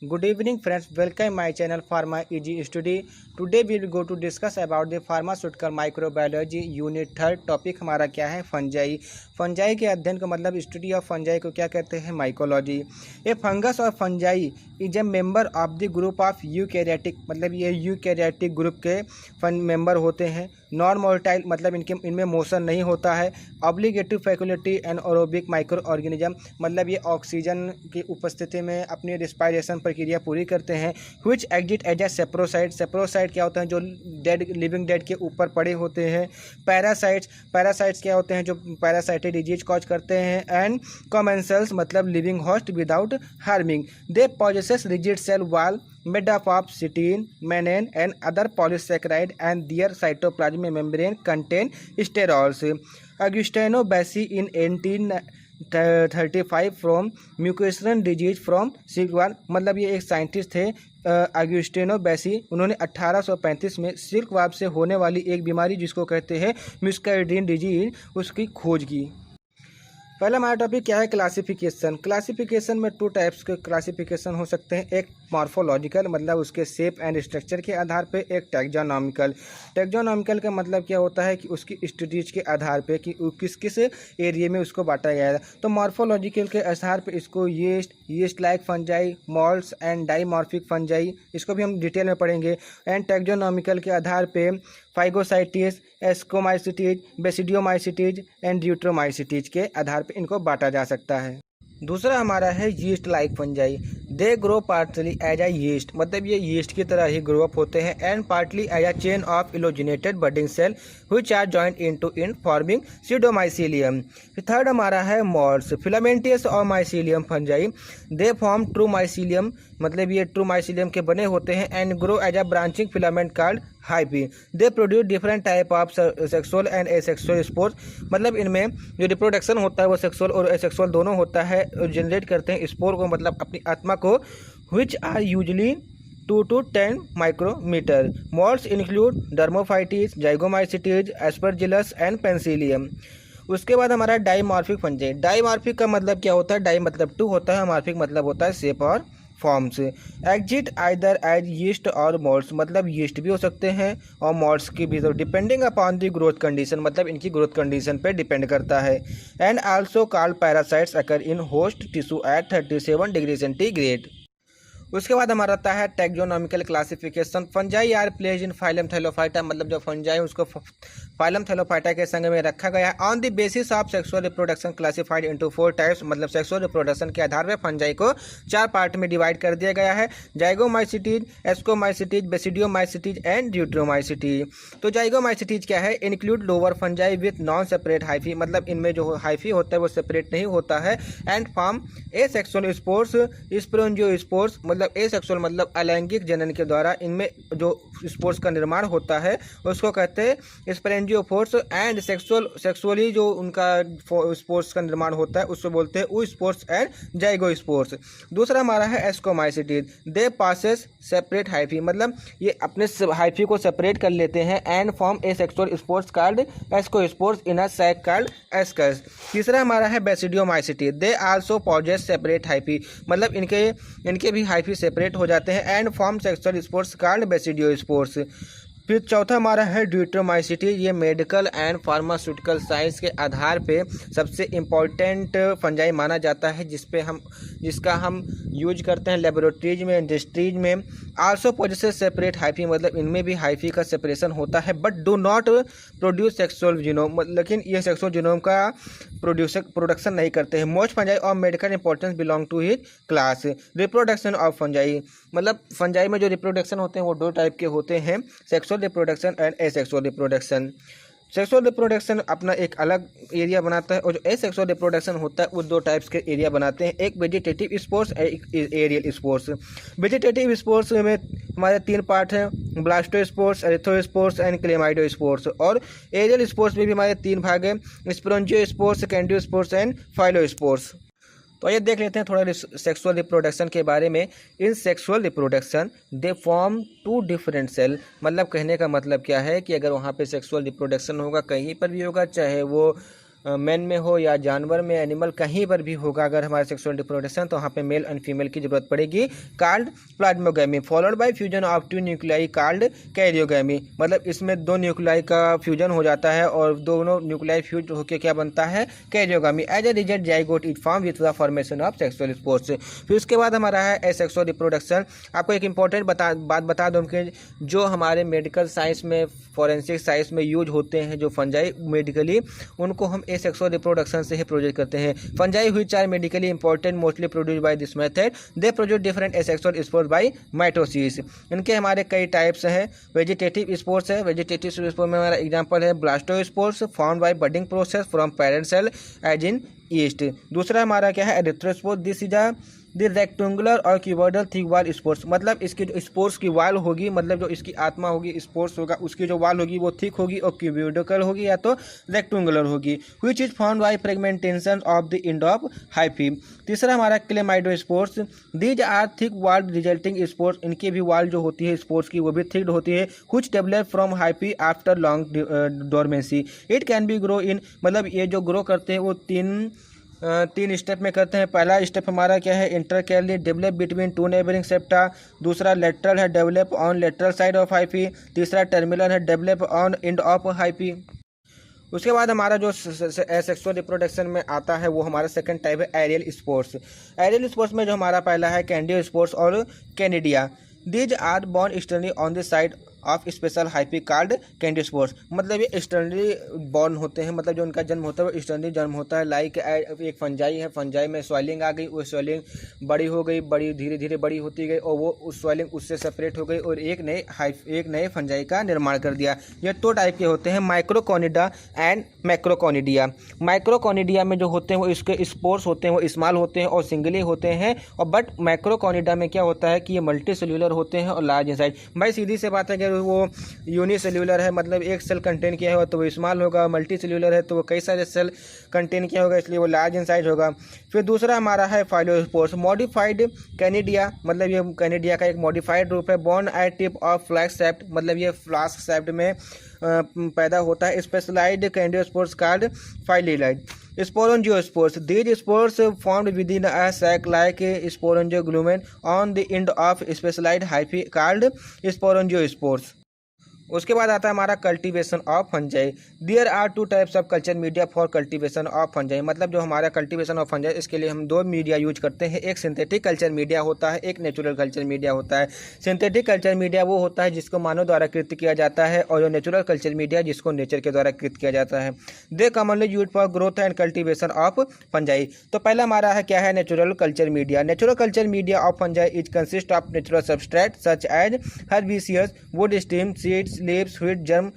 Good evening friends, welcome my channel Pharma Easy Study. Today we will go to discuss about the pharmaceutical microbiology unit third. Topic हमारा क्या है? Fungi. Fungi के अध्ययन का मतलब study of fungi को क्या कहते हैं? माइकोलॉजी. ए फंगस और fungi is a member of the group of eukaryotic, मतलब ये यूकैरियोटिक ग्रुप के मेंबर होते हैं. नॉन मोलेटाइल मतलब इनमें मोशन नहीं होता है. Obligatory facultative and aerobic micro organism मतलब ये ऑक्सीजन की उपस्थिति में अपनी रिस्पायरेशन प्रक्रिया पूरी करते हैं. Which exist as a saprophyte. Saprophyte क्या होता है? जो डेड लिविंग डेड के ऊपर पड़े होते हैं. पैरासाइट्स क्या होते हैं? जो पैरासाइटिक डिजीज कॉज करते हैं. एंड कॉमेंसल्स मतलब living host without harming. They possesses rigid cell wall made up of cytine, mannane and other polysaccharide and their cytoplasmic membrane contain sterols. Agustino Bassi in 1835 from Mucosal disease from silkworm मतलब ये एक scientist थे अगुस्टिनो बेसी. उन्होंने 1835 में silkworm से होने वाली एक बीमारी जिसको कहते हैं म्यूस्काइडिन डिजीज उसकी खोज की. पहला हमारा टॉपिक क्या है? क्लासिफिकेशन. क्लासिफिकेशन में टू टाइप्स के क्लासिफिकेशन हो सकते हैं. एक मॉर्फोलॉजिकल मतलब उसके शेप एंड स्ट्रक्चर के आधार पे. एक टैक्सोनॉमिकल. टैक्सोनॉमिकल का मतलब क्या होता है कि उसकी स्टडीज के आधार पे कि किस किस एरिया में उसको बांटा गया है. तो मॉर्फोलॉजिकल के आधार पे इसको yeast like fungi, malts and dimorphic fungi, इसको भी हम डिटेल में पढ़ेंगे. एंड टैक्सोनॉमिकल के आधार पे फाइगोसाइटिस, एस्कोमाइसिटीज, बेसिडियोमाइसिटीज एंड ड्यूट्रोमाइसिटीज के आधार पे इनको बांटा जा सकता है. दूसरा हमारा है yeast like fungi. They grow partly as a yeast मतलब ये यीस्ट की तरह ही ग्रो अप होते हैं. And partly as a chain of elongated budding cell which are joined into in forming pseudomycelium. Third हमारा है मॉल्ट्स. फिलामेंटियस और mycelium fungi. They form true mycelium मतलब ये ट्रू माइसीलियम के बने होते हैं. And grow as a branching filament called hyphae. They produce different type of sexual and asexual spores मतलब इनमें जो रिप्रोडक्शन होता है वो सेक्सुअल और एसेक्सुअल दोनों होता है. जनरेट करते हैं स्पोर को मतलब अपनी आत्मा को. Which are usually 2 to 10 micrometre. Moulds include dermatophytes, zygomycetes, aspergillus and penicillium. उसके बाद हमारा डाइमॉर्फिक फंजाई. डाइमॉर्फिक का मतलब क्या होता है? डाई मतलब 2 होता है, मॉर्फिक मतलब होता है शेप और forms. Exist either as yeast और मॉल्ट्स मतलब यीस्ट भी हो सकते हैं और मॉल्ट्स की भी. Depending upon the growth condition मतलब इनकी ग्रोथ कंडीशन पे डिपेंड करता है. And also called parasites occur in host tissue at 37 degree centigrade. उसके बाद हमारा आता है taxonomical classification. Fungi are place in phylum Thallophyta मतलब जो फंजाई उसको फाइलम थैलोफाइटा के संग में रखा गया है. On the basis of sexual reproduction classified into 4 types मतलब सेक्सुअल रिप्रोडक्शन के आधार पर फंजाई को 4 पार्ट में डिवाइड कर दिया गया है. जाइगोमाइसिटीज, एस्कोमाइसिटीज, बेसिडियोमाइसिटीज एंड ड्यूट्रोमाइसिटीज. तो जाइगोमाइसिटीज क्या है? Include lower fungi with non separate hyphae मतलब इनमें जो हाइफी होता है वो सेपरेट नहीं होता है. And form asexual spores, sporangiospores मतलब एसेक्सुअल मतलब अलैंगिक जनन के द्वारा इनमें जो स्पोर्स का निर्माण होता है उसको कहते हैं स्पोरेंजियोफोर्स. एंड सेक्सुअली जो उनका स्पोर्स का निर्माण होता है उसको बोलते हैं ऊ स्पोर्स एंड जाइगोस्पोर्स. दूसरा हमारा है ascomycetes. They possess separate hyphae मतलब ये अपने हाइफी को सेपरेट कर लेते हैं. And form asexual spores called ascospores in a sac called ascus. तीसरा हमारा है basidiomycetes. They also possess separate hyphae मतलब इनके भी हाइफी सेपरेट हो जाते हैं. And form sexual spores called basidiospores. फिर चौथा हमारा है ड्यूट्रोमाइसिटीज. ये मेडिकल एंड फार्मास्यूटिकल साइंस के आधार पे सबसे इम्पॉर्टेंट फंजाई माना जाता है जिसका हम यूज करते हैं लेबोरेटरीज में, इंडस्ट्रीज में. आल्सो पोजेसेस सेपरेट हाइफी मतलब इनमें भी हाइफी का सेपरेशन होता है. But do not produce sexual genome लेकिन ये सेक्सुअल जीनोम का प्रोडक्शन नहीं करते हैं. Most fungi of medical importance belong to his class. Reproduction of fungi मतलब फंजाई में जो रिप्रोडक्शन होते हैं वो 2 टाइप के होते हैं, sexual reproduction and asexual reproduction. Sexual reproduction अपना एक अलग एरिया बनाता है और जो एसेक्सुअल रिप्रोडक्शन होता है वो 2 टाइप्स के एरिया बनाते हैं. एक वेजिटेटिव स्पोर्स, एक एरियल स्पोर्स. वेजिटेटिव स्पोर्स में हमारे 3 पार्ट हैं, ब्लास्टोस्पोर्स, एरिथ्रोस्पोर्स एंड क्लेमाइडोस्पोर्स. और एरियल स्पोर्स में भी हमारे 3 भाग हैं, स्पोरेंजियोस्पोर्स, कैंडियोस्पोर्स एंड फाइलोस्पोर्स. तो ये देख लेते हैं थोड़ा सेक्सुअल रिप्रोडक्शन के बारे में. In sexual reproduction they form 2 different cell मतलब कहने का मतलब क्या है कि अगर वहाँ पे सेक्सुअल रिप्रोडक्शन होगा कहीं पर भी होगा, चाहे वो मैन में हो या जानवर में, एनिमल कहीं पर भी होगा अगर हमारा सेक्सुअल रिप्रोडक्शन, तो वहाँ पे मेल एंड फीमेल की जरूरत पड़ेगी, card plasmogamy, followed by fusion of 2 nuclei card karyogamy. मतलब इसमें 2 न्यूक्लियाई का फ्यूजन हो जाता है और दोनों न्यूक्लियाई फ्यूज होकर क्या बनता है, karyogamy. As a result zygote it form with the formation of sexual spores. फिर उसके बाद हमारा है एसेक्सुअल रिप्रोडक्शन। आपको एक इंपॉर्टेंट बात बता दूं कि जो हमारे मेडिकल साइंस में, फॉरेंसिक साइंस में यूज होते हैं जो फंजाई मेडिकली, उनको हम एसेक्सुअल रिप्रोडक्शन से ही प्रोड्यूस करते हैं। Fungi which are medically important mostly produce by this method, they produce different asexual spores by mitosis. इनके हमारे कई टाइप्स हैं। वेजिटेटिव स्पोर्स है, वेजिटेटिव स्पोर्स में हमारा एग्जांपल है blastospores form by budding process from parent cell as in yeast. दूसरा हमारा क्या है, arthrospores, this is the rectangular और क्यूबॉइडल थिक वाल स्पोर्स। मतलब इसकी जो स्पोर्स की वाल होगी, मतलब जो इसकी आत्मा होगी, स्पोर्स होगा, उसकी जो वाल होगी वो थिक होगी और क्यूबॉइडल होगी या तो रेक्टेंगुलर होगी, which is found by fragmentation of the end of hyphae. तीसरा हमारा क्लेमाइडोस्पोर्स, दीज आर थिक वाल रिजल्टिंग स्पोर्स। इनकी भी वाल जो होती है स्पोर्स की वो भी थिक होती है, which develop from hyphae after long dormancy. It can be grow in, मतलब ये जो ग्रो करते हैं वो तीन स्टेप में करते हैं। पहला स्टेप हमारा क्या है, इंटरकैली, डेवलप बिटवीन 2 नेबरिंग सेप्टा। दूसरा लेटरल है, develop on lateral side of hyphae. तीसरा टर्मिनल है, develop on end of hyphae. उसके बाद हमारा जो सेक्सुअल रिप्रोडक्शन में आता है वो हमारा सेकंड टाइप है एरियल स्पोर्ट्स। एरियल स्पोर्ट्स में जो हमारा पहला है कैंडियो स्पोर्ट्स और conidia. These are borne externally on the side of special hyphae called conidiospores. मतलब ये एक्सटर्नली बॉर्न होते हैं, मतलब जो उनका जन्म होता है वो एक्सटर्नली जन्म होता है। लाइक एक फंजाई है, फंजाई में स्वेलिंग आ गई, वो स्वेलिंग बड़ी हो गई, बड़ी धीरे धीरे बड़ी होती गई और वो उस स्वेलिंग उससे सेपरेट हो गई और एक नए फंजाई का निर्माण कर दिया। ये 2 टाइप के होते हैं, माइक्रोकोनिडा एंड मैक्रोकोनिडिया। माइक्रोकोनिडिया में जो होते हैं वो इसके स्पोर्स होते हैं, वो स्मॉल होते हैं और सिंगली होते हैं। और बट मैक्रोकोनिडा में क्या होता है कि ये मल्टी सेल्यूलर होते हैं और लार्ज इन साइज। भाई सीधी सी बात है कि वो यूनिसेल्यूलर है, मतलब एक सेल कंटेन किया होगा तो वो स्मॉल होगा, मल्टी सेल्यूलर है तो वो कई सारे सेल कंटेन किया होगा इसलिए वो लार्ज इन साइज होगा। फिर दूसरा हमारा है फाइलोस्पोर्स, मॉडिफाइड कैनिडिया। मतलब ये कैनिडिया का एक मॉडिफाइड रूप है। Borne at tip of flask shaped, मतलब ये फ्लास्क सेप्ट में पैदा होता है। Specialised conidiospores called phialide. Sporangiospours, these spores formed within a sac like sporangioglumen on the end of specialized hyphae called sporangiospores। उसके बाद आता है हमारा cultivation of fungi. There are 2 types of culture media for cultivation of fungi. मतलब जो हमारा cultivation of fungi इसके लिए हम 2 मीडिया यूज करते हैं। एक सिंथेटिक कल्चर मीडिया होता है, एक नेचुरल कल्चर मीडिया होता है। सिंथेटिक कल्चर मीडिया वो होता है जिसको मानव द्वारा कृत किया जाता है और जो नेचुरल कल्चर मीडिया जिसको नेचर के द्वारा कृत किया जाता है। They commonly use for growth and cultivation of fungi. तो पहला हमारा है क्या है, natural culture media. Natural culture media of fungi is consist of natural substrate such as herbaceous wood stem seeds leaves wheat germ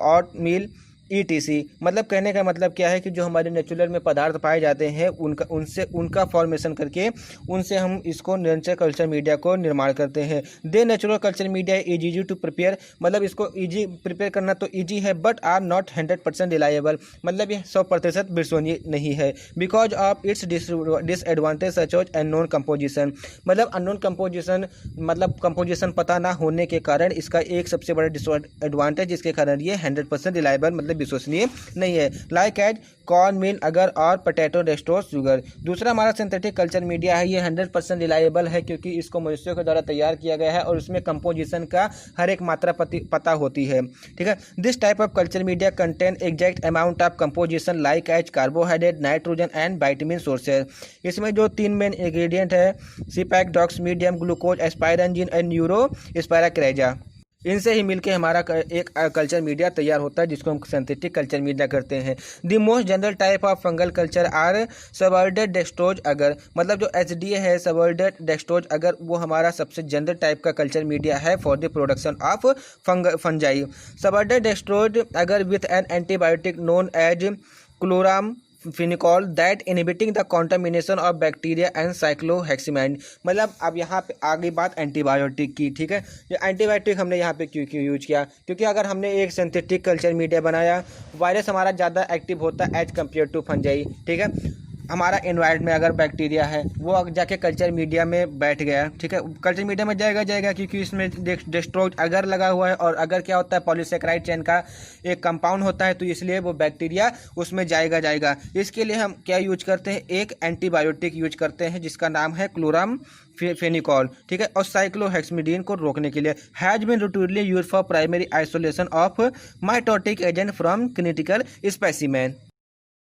oatmeal ETC। मतलब कहने का मतलब क्या है कि जो हमारे नेचुरल में पदार्थ पाए जाते हैं उनका फॉर्मेशन करके उनसे हम इसको नेचुरल कल्चर मीडिया को निर्माण करते हैं। They natural culture media is easy to prepare. मतलब इसको इजी प्रिपेयर करना तो इजी है बट आर नॉट 100% रिलायबल। मतलब ये 100% विश्वसनीय नहीं है। Because of its disadvantage such as unknown composition. मतलब अननोन कंपोजिशन, मतलब कंपोजिशन पता ना होने के कारण इसका एक सबसे बड़ा डिसएडवांटेज, जिसके कारण ये 100% रिलायबल मतलब विश्वसनीय नहीं है। लाइक एज कॉर्न मील अगर और पोटैटो डेस्टोज शुगर। दूसरा हमारा सिंथेटिक कल्चर मीडिया है, ये 100% रिलायबल है क्योंकि इसको मनुष्यों के द्वारा तैयार किया गया है और उसमें कंपोजिशन का हर एक मात्रा पता होती है। ठीक है। This type of culture media contain exact amount of composition like as carbohydrate, nitrogen and vitamin sources. इसमें जो 3 मेन इंग्रेडिएंट है, Czapek, Dox medium, glucose, asparagine and neuro spora crassa, इनसे ही मिलके हमारा एक कल्चर मीडिया तैयार होता है जिसको हम सिंथेटिक कल्चर मीडिया करते हैं। The most general type of fungal culture are Sabouraud dextrose agar. मतलब जो HDA है, सबऑर्डिनेट डेस्ट्रोज अगर, वो हमारा सबसे जनरल टाइप का कल्चर मीडिया है for the production of fungi. Sabouraud dextrose agar with an antibiotic known as chloramphenicol that inhibiting the contamination of bacteria and cycloheximide. मतलब अब यहाँ पे आगे बात एंटीबायोटिक की। ठीक है। ये एंटीबायोटिक हमने यहाँ पे क्यों यूज किया, क्योंकि अगर हमने एक सिंथेटिक कल्चर मीडिया बनाया, वायरस हमारा ज़्यादा एक्टिव होता है एज कम्पेयर टू फंजाई। ठीक है। हमारा एनवायरनमेंट में अगर बैक्टीरिया है वो जाके कल्चर मीडिया में बैठ गया, ठीक है, कल्चर मीडिया में जाएगा क्योंकि इसमें डेस्ट्रॉय अगर लगा हुआ है, और अगर क्या होता है पॉलीसेकेराइड चेन का एक कंपाउंड होता है, तो इसलिए वो बैक्टीरिया उसमें जाएगा। इसके लिए हम क्या यूज करते हैं, एक एंटीबायोटिक यूज करते हैं जिसका नाम है क्लोराम फेनिकॉल, ठीक है, और साइक्लोहेक्समिडीन को रोकने के लिए has been routinely used for primary isolation of mitotic agent from critical specimen.